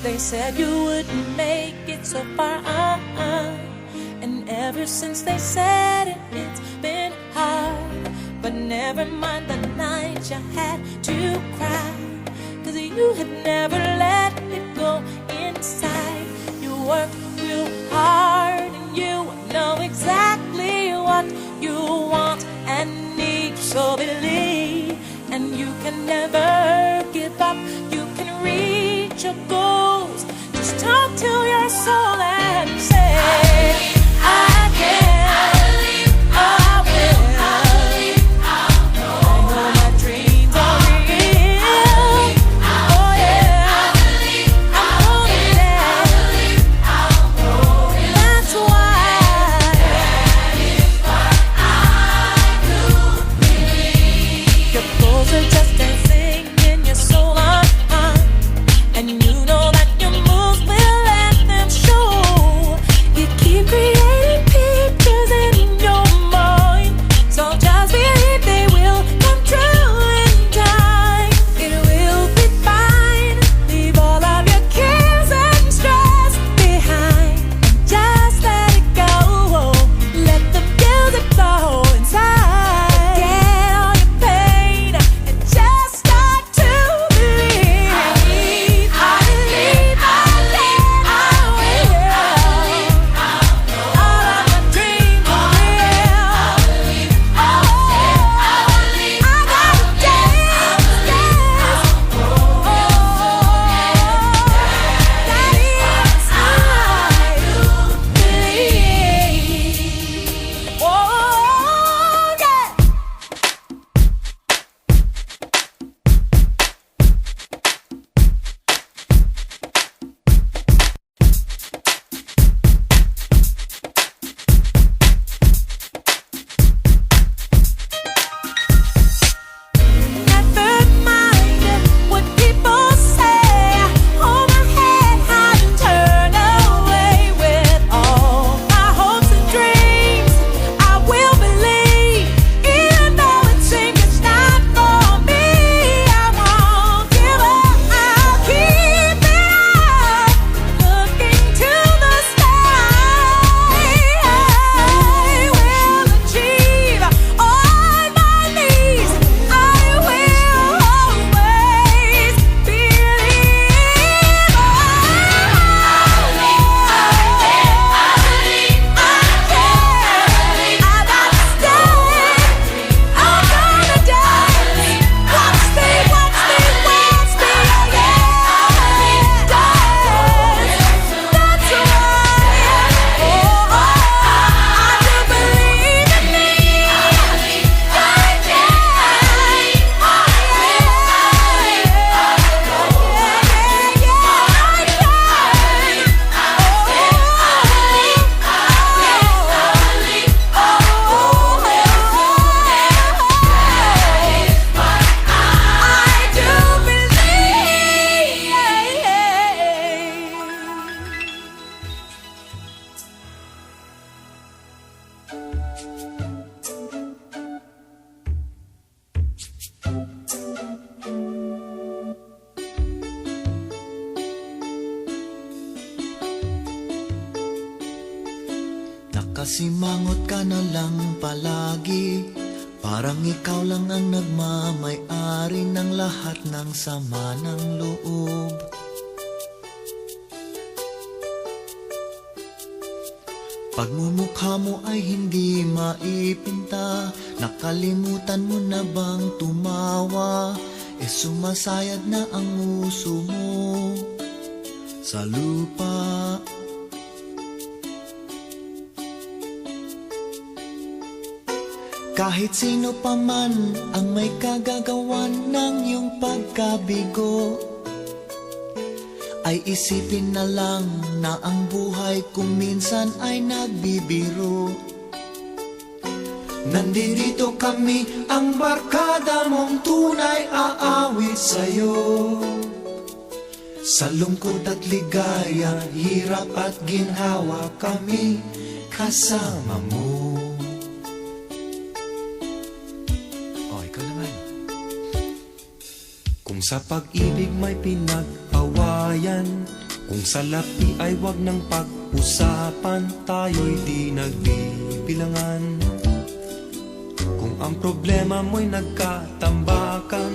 They said you wouldn't make it so far, and ever since they said it, it's been hard. But never mind the night you had to cry, 'cause you had never let it go inside. You worked real hard and you know exactly what you want and need. So believe, and you can never give up. You can reach your goals. Just talk to your soul and say, I can. Nakasimangot ka na lang palagi, parang ikaw lang ang nagmamay-ari ng lahat ng sama ng loob. Pagmumukha mo ay hindi maipinta, nakalimutan mo na bang tumawa? Sumasayad na ang nguso mo sa lupa. Kahit sino pa man ang may kagagawan ng iyong pagkabigo, ay isipin na lang na ang buhay kung minsan ay nagbibiro. Nandito kami, ang barkada mong tunay aawit sa'yo. Sa lungkot at ligaya, hirap at ginhawa, kami kasama mo. Kung sa pag-ibig may pinag-awayan, Kung salapi ay wag ng pag-usapan, tayo'y di nagbibilangan. Kung ang problema mo'y nagkatambakan,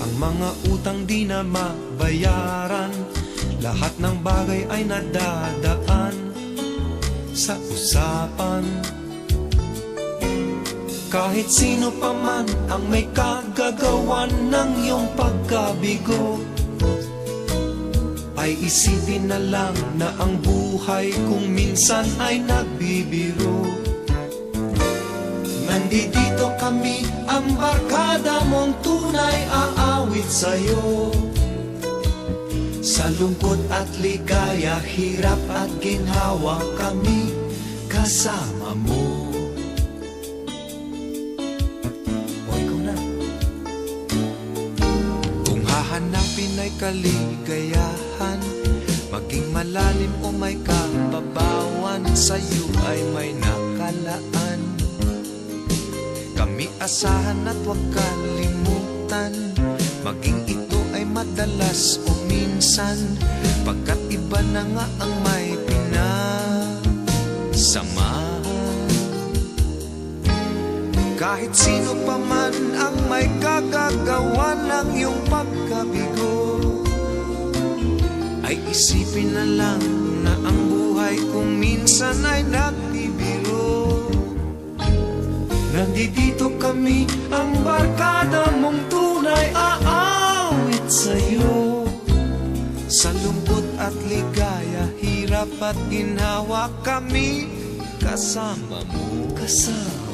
ang mga utang di na mabayaran, lahat ng bagay ay nadadaan sa usapan. Kahit sino pa man ang may kagagawan ng iyong pagkabigo, ay isipin na lang na ang buhay kung minsan ay nagbibiro. Nandito kami, ang barkada mong tunay aawit sa'yo. Sa lungkot at ligaya, hirap at ginhawa, kami kasama mo. Hanapin ay kaligayahan, maging malalim o may kababawan, sa'yo ay may nakalaan. Kami asahan at huwag kalimutan, maging ito ay madalas o minsan, pagkat iba na nga ang may pinasamahan. Kahit sino pa man ang may kagagawa ng iyong pagkabigo, ay isipin na lang na ang buhay kung minsan ay nagbibiro. Nandito kami, ang barkada mong tunay aawit sa'yo. Sa lungkot at ligaya, hirap at ginhawa, kami kasama mo. Kasama.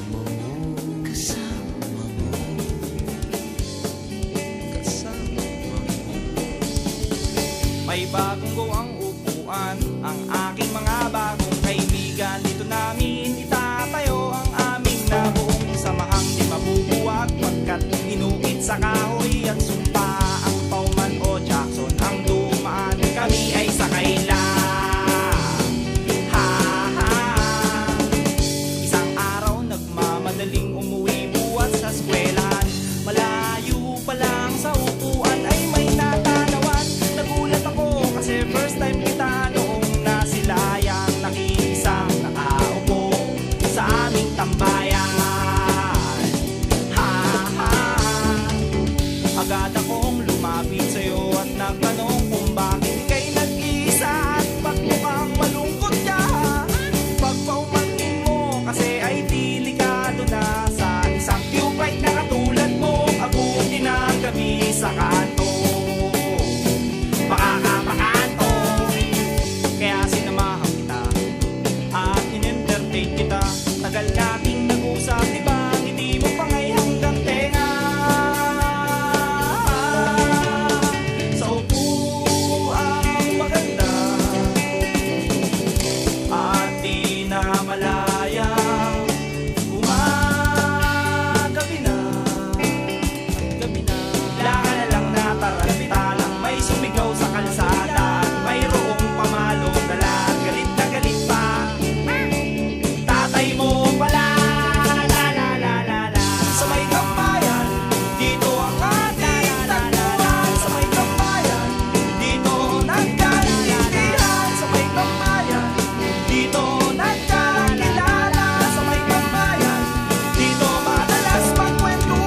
May bagong gawang upuan, ang aking mga bagong kaibigan. Dito namin itatayo ang aming nabuong samahang di mabubuwag, pagkat inuit sa kahoy at sumpa ang Pauman o Jackson ang dumaan. Kami ay sakay lang. Ha ha. Isang araw nagmamadaling umuwi buhat sa eskwelahan. Malayo pa lang sa upuan ay may natanawan. Nagulat ako kasi first time kita noong nasilayang nakisang nakaupo sa aming tambayan. Ha ha. Agad akong lumapit sa'yo at nagtanong kung bakit ika'y nag-iisa at ba't mukhang malungkot ka. Pagpaumanhin mo kasi ay delikado na sa isang tubay na katulad mo. Abutin ang gabi sa kanto, makakapakanto. Kaya sinamahan kita at in-entertain kita. Tagal nating nag-usap, diba? Hindi mo pa ngay hanggang tenga. Sa upuang maganda at di na malaya, gumagabi na, gabi na. Bigla ka na lang nataranta lang, may sumigaw sa kalsada at mayroong pamalo dala. Galit na galit pa, tatay mo pala. La la la la la. Sa may tambayan, dito ang ating tagpuan. Sa may tambayan, dito nagkaintindihan. Sa may tambayan, dito nagkakilala. Sa may tambayan, dito madalas magkwentuhan.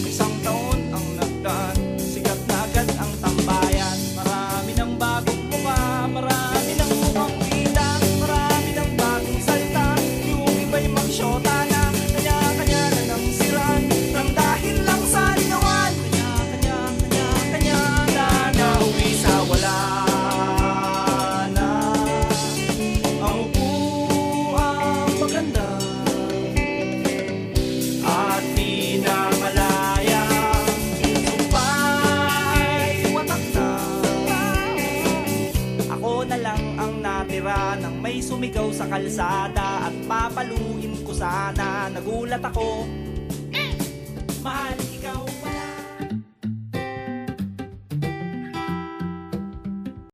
Isang taon ang nagdaan, sikat na agad ang tambayan. Marami ng bagong mukha, marami ng mukhang bida, marami ng bagong salita. Yung iba'y magsyota na, kanya-kanya na ng siran, nang dahil lang sa linawan. Kanya-kanya na nauwi sa wala na. Ang upuang maganda at di na malaya, sumpa'y watak na. Ako na lang ang natira nang may sumigaw sa kalsada at papaluin ko sana. Nagulat ako, mahal